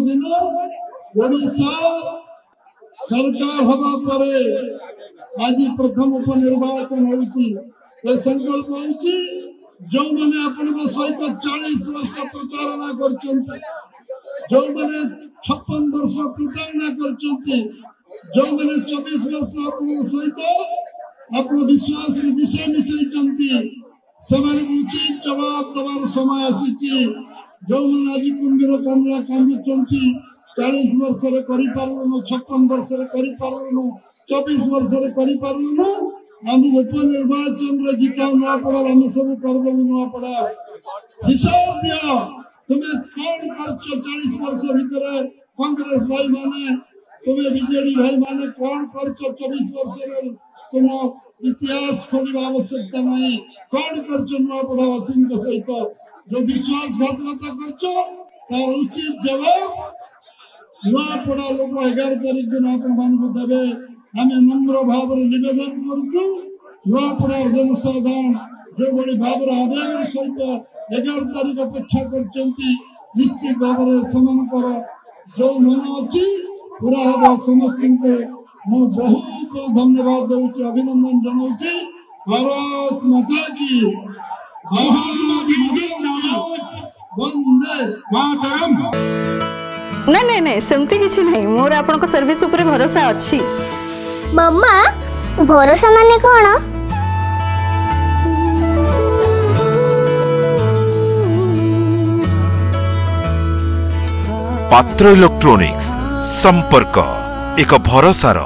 दिन ओडिशा सरकार हवा पर आज प्रथम उपनिर्वाचन हो संकल्प हो जो मैंने आपण सहित 40 वर्ष प्रतारणा कर जो मैंने 56 वर्ष प्रतारणा कर जो मैंने 24 वर्ष आपण सहित अपन विश्वास विषय मिसई से उचित जवाब दबार समय आसी जो मैंने आज कुंभीर कांदला कांदुचंती 40 वर्ष रे करि पारलनु 56 वर्ष रे करि पारलनु 24 वर्ष रे करि पारलनु हम उपनिर्वाचन रे जिताव ना पड़ा हम सब करबो ना पड़ा हिसाब दिया तुम्हें कौन करछो 40 वर्ष भीतर कांग्रेस भाई माने तुम्हें बीजेडी भाई माने कौन करछो 24 वर्ष रे सुनो इतिहास खोलिबा आवश्यकता नहीं कौन करछो ना पड़ा वासिन के सहित जो विश्वासघातकता करछो तार उचित जवाब ना पड़ा लोग 11 तारीख दिन आपण मान को देबे हमें नम्र भाव निवेदन करूँ ना पड़ा जनसाधारण जो बड़ी भाव आवेग सहित 11 तारीख अपेक्षा कर निश्चित भाव जो मन अच्छी पूरा हम समस्त को मु बहुत धन्यवाद दूची अभिनंदन जनाऊँ भारत माता की वंदे मातरम। नहीं नहीं नहीं सेमती किछि नहीं मोर आपन को सर्विस ऊपर भरोसा अछि। मम्मा भरोसा माने कोन? पात्र इलेक्ट्रॉनिक्स संपर्क एक भरोसार